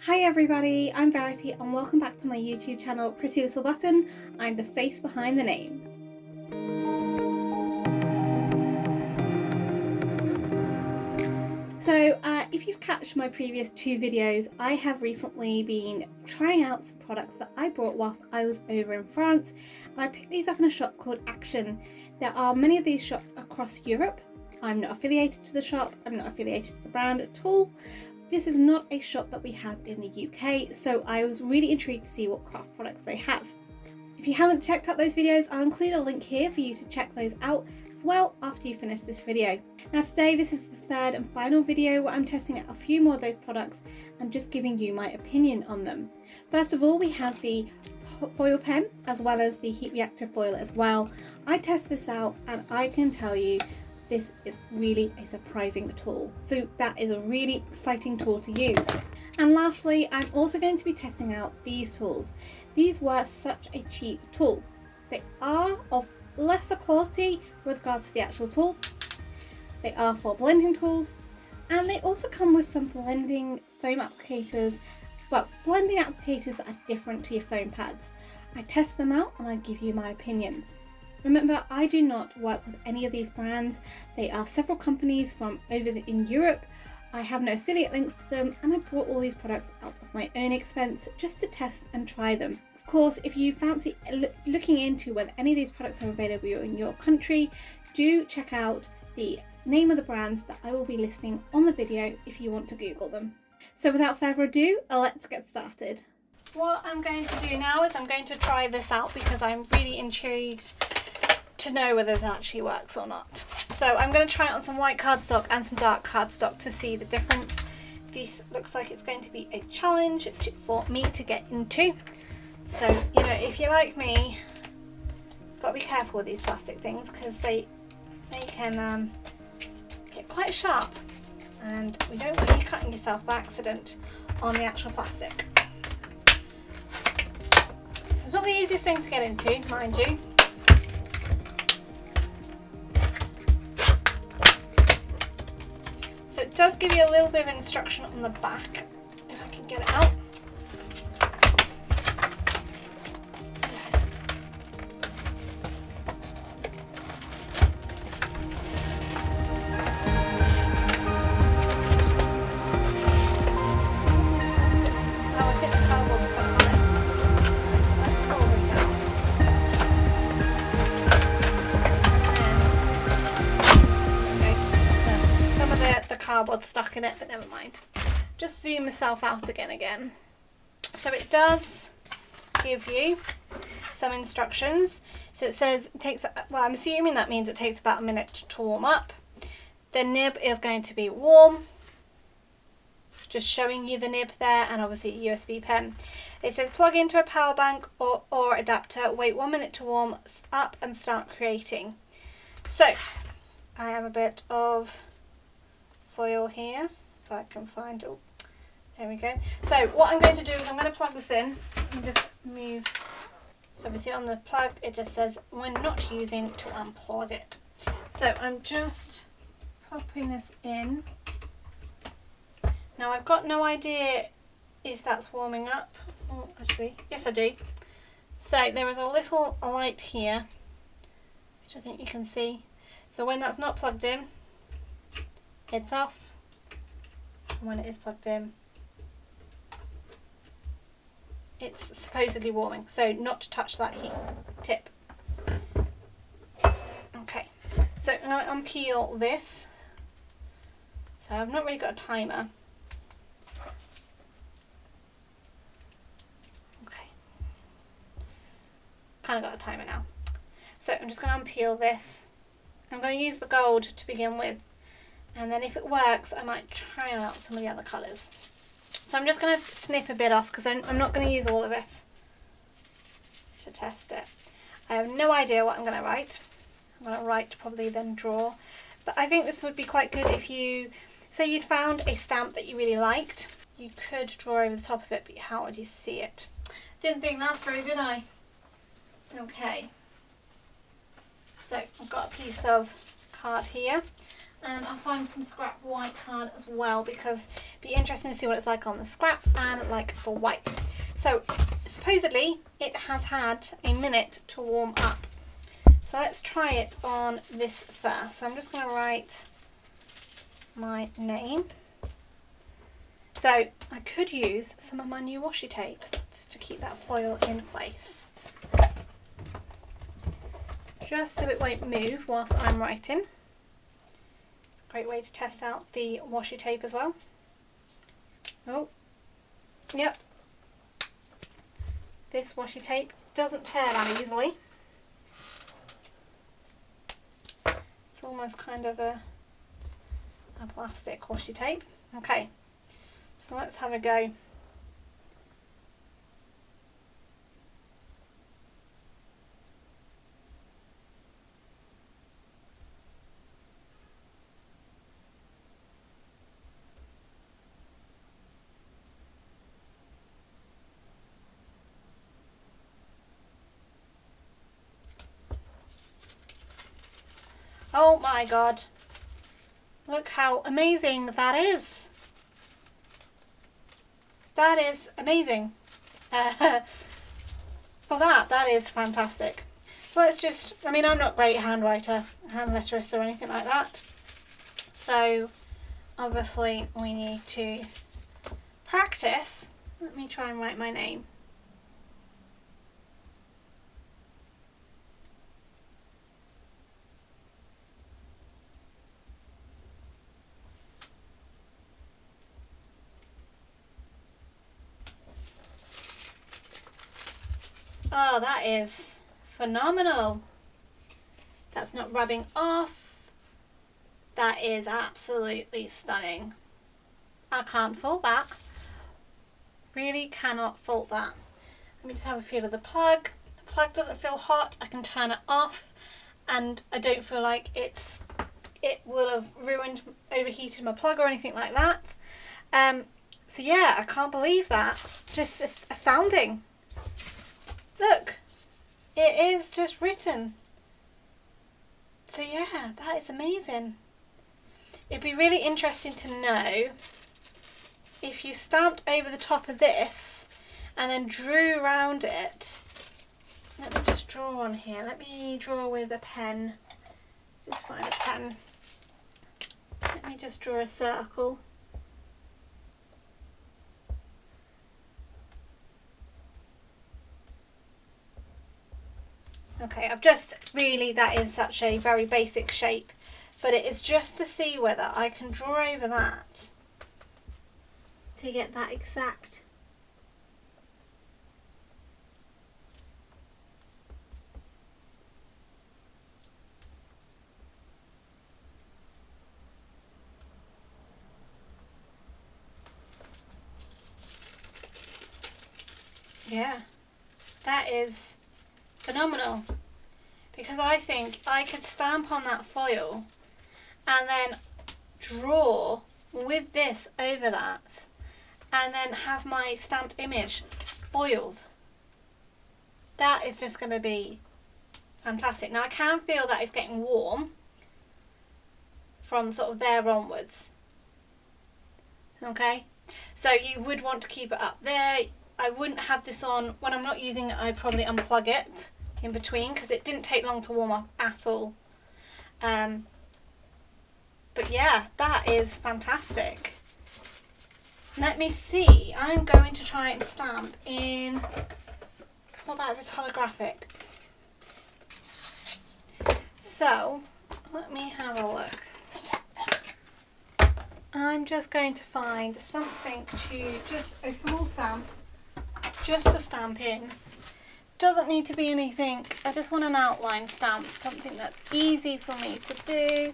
Hi everybody, I'm Verity and welcome back to my YouTube channel, Pretty Little Button. I'm the face behind the name. So if you've catched my previous two videos, I have recently been trying out some products that I bought whilst I was over in France, and I picked these up in a shop called Action. There are many of these shops across Europe. I'm not affiliated to the shop, I'm not affiliated to the brand at all. This is not a shop that we have in the UK, so I was really intrigued to see what craft products they have. If you haven't checked out those videos, I'll include a link here for you to check those out as well after you finish this video. Now today, this is the third and final video where I'm testing out a few more of those products and just giving you my opinion on them. First of all, we have the foil pen as well as the heat reactive foil as well. I test this out and I can tell you this is really a surprising tool. So that is a really exciting tool to use. And lastly, I'm also going to be testing out these tools. These were such a cheap tool. They are of lesser quality with regards to the actual tool. They are for blending tools, and they also come with some blending foam applicators, well, blending applicators that are different to your foam pads. I test them out and I give you my opinions. Remember, I do not work with any of these brands. They are several companies from in Europe. I have no affiliate links to them, and I brought all these products out of my own expense just to test and try them. Of course, if you fancy looking into whether any of these products are available in your country, do check out the name of the brands that I will be listing on the video if you want to Google them. So without further ado, let's get started. What I'm going to do now is I'm going to try this out because I'm really intrigued to know whether this actually works or not. So I'm going to try it on some white cardstock and some dark cardstock to see the difference. This looks like it's going to be a challenge for me to get into. So, you know, if you're like me, you've got to be careful with these plastic things because they can get quite sharp, and we don't want you cutting yourself by accident on the actual plastic. So it's not the easiest thing to get into, mind you. It does give you a little bit of instruction on the back, if I can get it out. I think the cardboard's stuck on it. So let's pull this out. Okay. Some of the cardboard stuck in it, but never mind. Just zoom myself out again. So it does give you some instructions. So it says it takes, well, I'm assuming that means it takes about a minute to warm up. The nib is going to be warm, just showing you the nib there, and obviously a USB pen. It says plug into a power bank or adapter, wait 1 minute to warm up and start creating. So I have a bit of foil here, if I can find it. There we go. So what I'm going to do is I'm going to plug this in and just move. So obviously on the plug it just says when not using to unplug it. So I'm just popping this in. Now I've got no idea if that's warming up. Oh, actually, yes I do. So there is a little light here, which I think you can see. So when that's not plugged in, it's off. And when it is plugged in, it's supposedly warming. So not to touch that heat tip. Okay, so I'm going to unpeel this. So I've not really got a timer. Okay, kind of got a timer now. So I'm just going to unpeel this. I'm going to use the gold to begin with, and then if it works I might try out some of the other colours. So I'm just going to snip a bit off because I'm not going to use all of it to test it. I have no idea what I'm going to write. I'm going to write probably then draw, but I think this would be quite good if you, say you'd found a stamp that you really liked, you could draw over the top of it, but how would you see it? Didn't think that through, did I? Okay. So I've got a piece of card here. And I'll find some scrap white card as well, because it'd be interesting to see what it's like on the scrap and like the white. So supposedly it has had a minute to warm up. So let's try it on this first. So I'm just going to write my name. So I could use some of my new washi tape just to keep that foil in place, just so it won't move whilst I'm writing. Great way to test out the washi tape as well. Oh, yep. This washi tape doesn't tear that easily. It's almost kind of a plastic washi tape. Okay, so let's have a go. Oh my god, look how amazing that is. That is amazing. For that is fantastic. So let's just, I mean, I'm not a great hand letterist or anything like that, so obviously we need to practice. Let me try and write my name. Oh, that is phenomenal. That's not rubbing off. That is absolutely stunning. I can't fault that. Really cannot fault that. Let me just have a feel of the plug. The plug doesn't feel hot. I can turn it off and I don't feel like it will have overheated my plug or anything like that. So yeah, I can't believe that. Just astounding. Look, it is just written. So yeah, that is amazing. It'd be really interesting to know if you stamped over the top of this and then drew around it. Let me just draw on here. Let me draw with a pen. Just find a pen. Let me just draw a circle. Okay, that is such a very basic shape, but it is just to see whether I can draw over that to get that exact. Yeah, that is phenomenal, because I think I could stamp on that foil and then draw with this over that and then have my stamped image foiled. That is just going to be fantastic. Now I can feel that it's getting warm from sort of there onwards. Okay, so you would want to keep it up there. I wouldn't have this on when I'm not using it. I'd probably unplug it in between, because it didn't take long to warm up at all. But yeah, that is fantastic. Let me see. I'm going to try and stamp in, what about this holographic? So let me have a look. I'm just going to find something to, just a small stamp, just to stamp in. Doesn't need to be anything. I just want an outline stamp, something that's easy for me to do.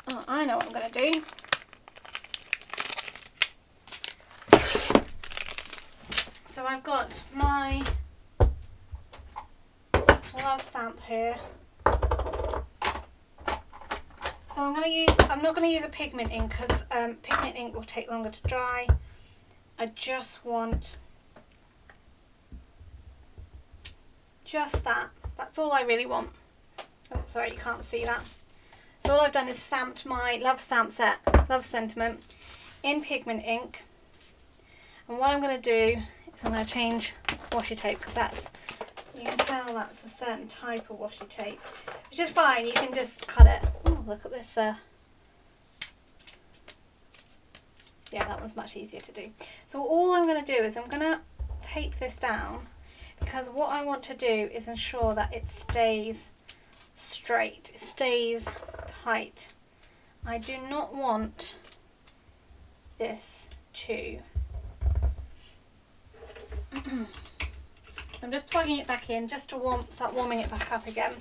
Oh, I know what I'm going to do. So I've got my love stamp here. So I'm not going to use a pigment ink, because pigment ink will take longer to dry. I just want Just that. That's all I really want. Oh, sorry, you can't see that. So all I've done is stamped my Love Stamp set, Love Sentiment, in pigment ink. And what I'm going to do is I'm going to change washi tape, because that's, you can tell that's a certain type of washi tape, which is fine. You can just cut it. Oh, look at this. Yeah, that one's much easier to do. So all I'm going to do is I'm going to tape this down, because what I want to do is ensure that it stays straight, it stays tight. I do not want this to I'm just plugging it back in just to start warming it back up again.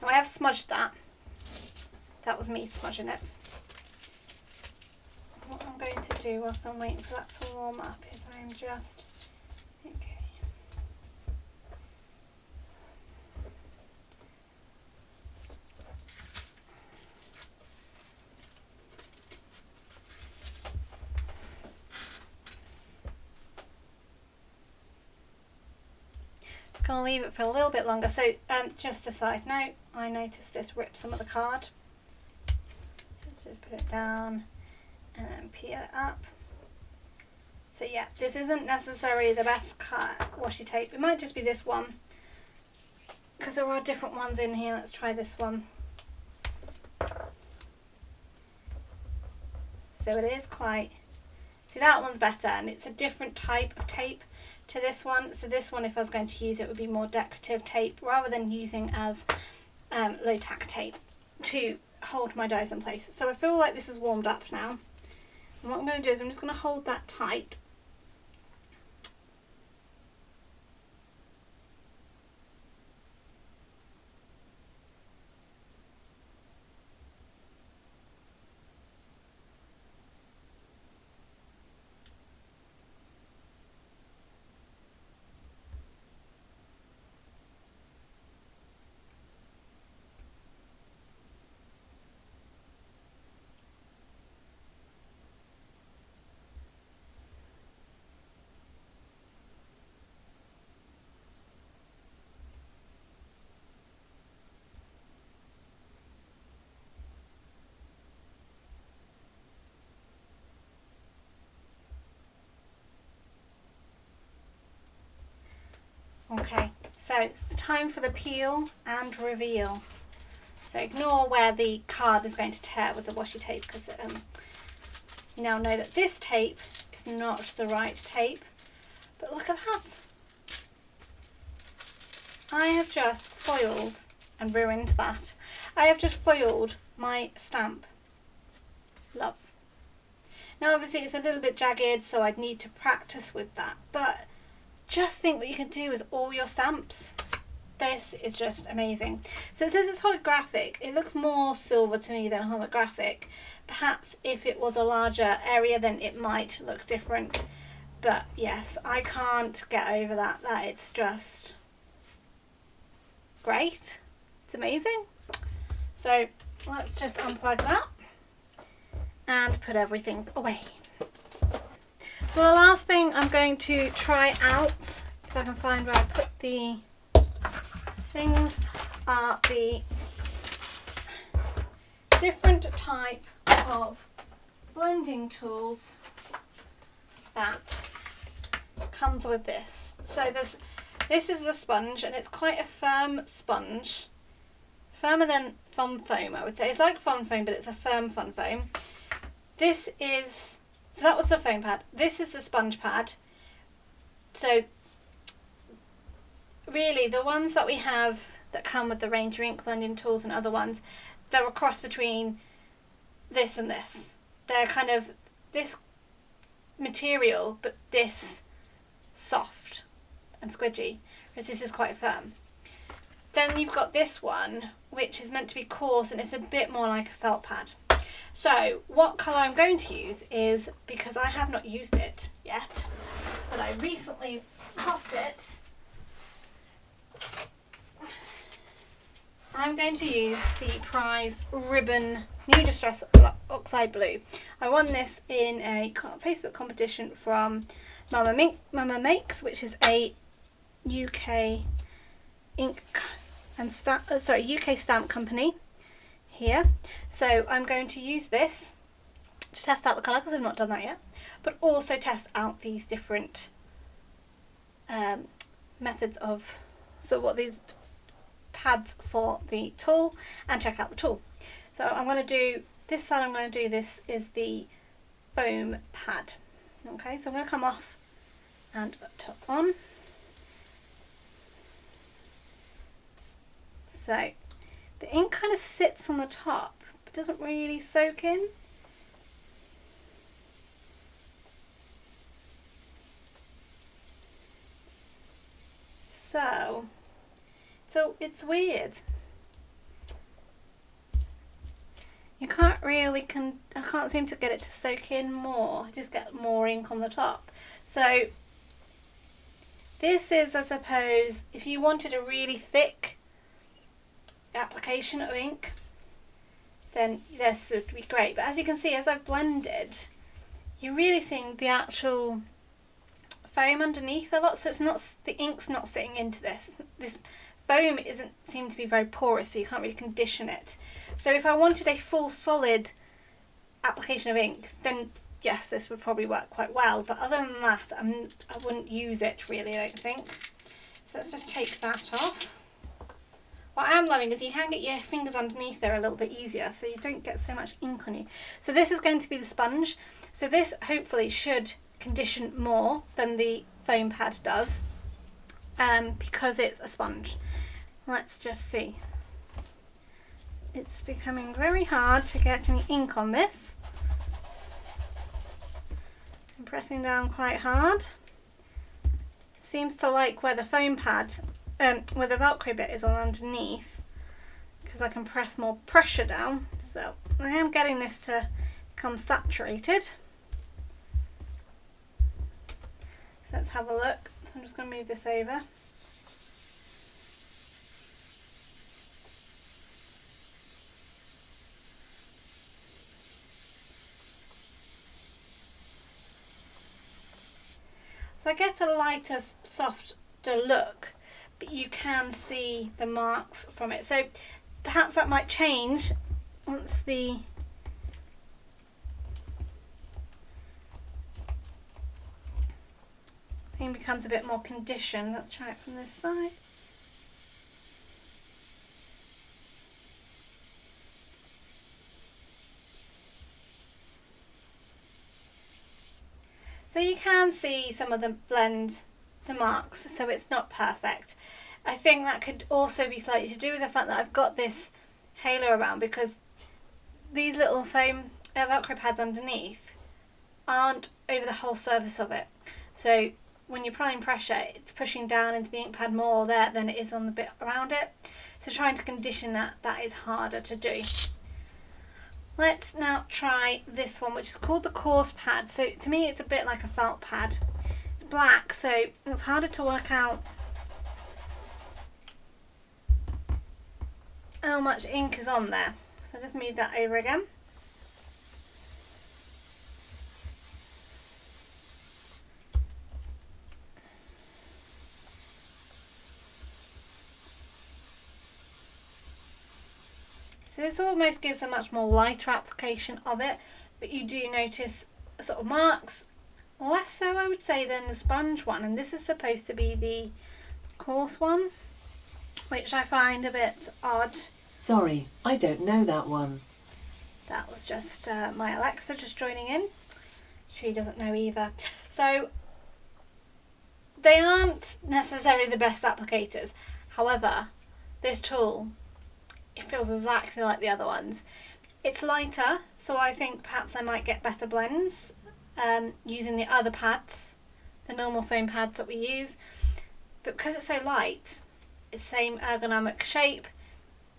Now I have smudged that. That was me smudging it. What I'm going to do whilst I'm waiting for that to warm up is I'm just, okay. Just going to leave it for a little bit longer. So just a side note, I noticed this ripped some of the card. So just put it down and then peel it up. So yeah, this isn't necessarily the best washi tape. It might just be this one, because there are different ones in here. Let's try this one. So it is quite, see, that one's better, and it's a different type of tape to this one. So this one, if I was going to use it, would be more decorative tape rather than using as low tack tape to hold my dies in place. So I feel like this is warmed up now. And what I'm going to do is I'm just going to hold that tight. Okay, so it's time for the peel and reveal. So ignore where the card is going to tear with the washi tape, because you now know that this tape is not the right tape. But look at that. I have just foiled and ruined that. I have just foiled my stamp. Love. Now obviously it's a little bit jagged, so I'd need to practice with that, but just think what you can do with all your stamps. This is just amazing. So it says it's holographic. It looks more silver to me than holographic. Perhaps if it was a larger area then it might look different. But yes, I can't get over that. That it's just great. It's amazing. So let's just unplug that and put everything away. So the last thing I'm going to try out, if I can find where I put the things, are the different type of blending tools that comes with this. So this is a sponge, and it's quite a firm sponge, firmer than Fun Foam, I would say. It's like Fun Foam, but it's a firm Fun Foam. This is, so that was the foam pad. This is the sponge pad. So really the ones that we have that come with the Ranger ink blending tools and other ones, they're a cross between this and this. They're kind of this material, but this soft and squidgy, whereas this is quite firm. Then you've got this one, which is meant to be coarse, and it's a bit more like a felt pad. So what colour I'm going to use is, because I have not used it yet, but I recently got it, I'm going to use the Prize Ribbon New Distress Oxide Blue. I won this in a Facebook competition from Mama Makes, which is a UK ink and UK stamp company here. So I'm going to use this to test out the colour because I've not done that yet, but also test out these different methods of what these pads for the tool, and check out the tool. So I'm going to do this side. I'm going to do this is the foam pad. Okay, so I'm going to come off and top on. So the ink kind of sits on the top but doesn't really soak in. So it's weird. You can't really, I can't seem to get it to soak in more. I just get more ink on the top. So this is, I suppose, if you wanted a really thick application of ink, then this would be great. But as you can see, as I've blended, you're really seeing the actual foam underneath a lot. So it's not, the ink's not sitting into this. This foam isn't seem to be very porous, so you can't really condition it. So if I wanted a full solid application of ink, then yes, this would probably work quite well. But other than that, I wouldn't use it really, I don't think. So let's just take that off. What I am loving is you can get your fingers underneath there a little bit easier, so you don't get so much ink on you. So this is going to be the sponge. So this hopefully should condition more than the foam pad does, because it's a sponge. Let's just see. It's becoming very hard to get any ink on this. I'm pressing down quite hard. Seems to like where the foam pad, where the Velcro bit is on underneath, because I can press more pressure down. So I am getting this to become saturated. So let's have a look. So I'm just going to move this over. So I get a lighter, softer look, but you can see the marks from it. So perhaps that might change once the thing becomes a bit more conditioned. Let's try it from this side. So you can see some of the marks, so it's not perfect. I think that could also be slightly to do with the fact that I've got this halo around, because these little foam Velcro pads underneath aren't over the whole surface of it. So when you're applying pressure, it's pushing down into the ink pad more there than it is on the bit around it. So trying to condition that is harder to do. Let's now try this one, which is called the coarse pad. So to me it's a bit like a felt pad. It's black, so it's harder to work out how much ink is on there. So just move that over again. So this almost gives a much more lighter application of it, but you do notice sort of marks, less so I would say than the sponge one, and this is supposed to be the coarse one, which I find a bit odd. Sorry, I don't know that one. That was just my Alexa just joining in. She doesn't know either. So they aren't necessarily the best applicators. However, this tool, it feels exactly like the other ones. It's lighter, so I think perhaps I might get better blends using the other pads, the normal foam pads that we use. But because it's so light, it's the same ergonomic shape.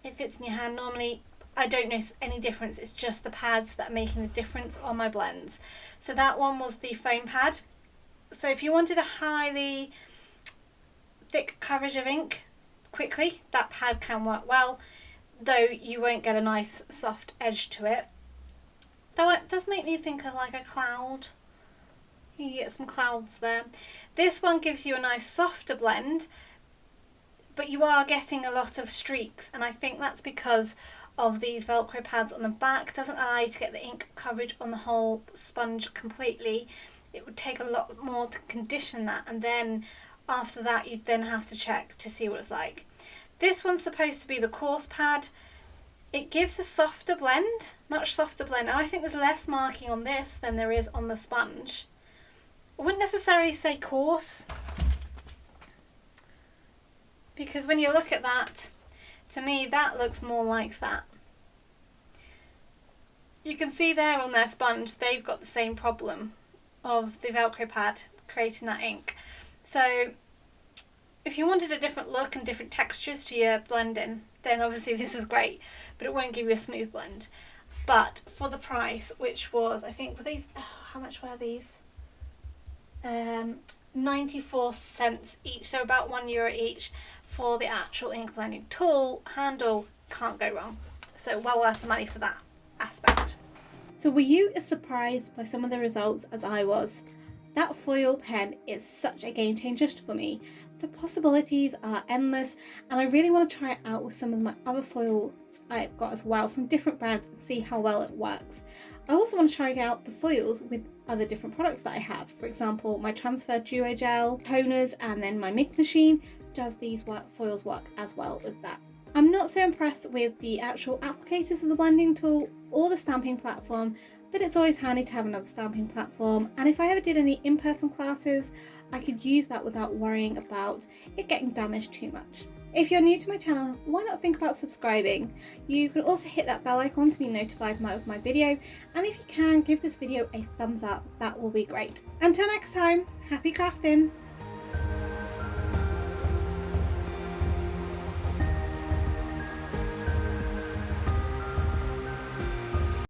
It fits in your hand normally. I don't notice any difference. It's just the pads that are making the difference on my blends. So that one was the foam pad. So if you wanted a highly thick coverage of ink quickly, that pad can work well, though you won't get a nice soft edge to it. Though it does make me think of like a cloud. You get some clouds there. This one gives you a nice softer blend, but you are getting a lot of streaks, and I think that's because of these Velcro pads on the back. It doesn't allow you to get the ink coverage on the whole sponge completely. It would take a lot more to condition that, and then after that you'd then have to check to see what it's like. This one's supposed to be the coarse pad. It gives a softer blend, much softer blend, and I think there's less marking on this than there is on the sponge. I wouldn't necessarily say coarse, because when you look at that, to me that looks more like that. You can see there on their sponge they've got the same problem of the Velcro pad creating that ink. So if you wanted a different look and different textures to your blending, then obviously this is great, but it won't give you a smooth blend. But for the price, which was, I think, were these, how much were these? 94 cents each, so about €1 each for the actual ink blending tool. Handle, can't go wrong. So well worth the money for that aspect. So were you as surprised by some of the results as I was? That foil pen is such a game changer for me. The possibilities are endless, and I really want to try it out with some of my other foils I've got as well from different brands and see how well it works. I also want to try out the foils with other different products that I have. For example, my Transfer Duo Gel, toners, and then my Mink machine. Does these foils work as well with that? I'm not so impressed with the actual applicators of the blending tool or the stamping platform, but it's always handy to have another stamping platform, and if I ever did any in-person classes, I could use that without worrying about it getting damaged too much. If you're new to my channel, why not think about subscribing? You can also hit that bell icon to be notified of my video, and if you can, give this video a thumbs up, that will be great. Until next time, happy crafting!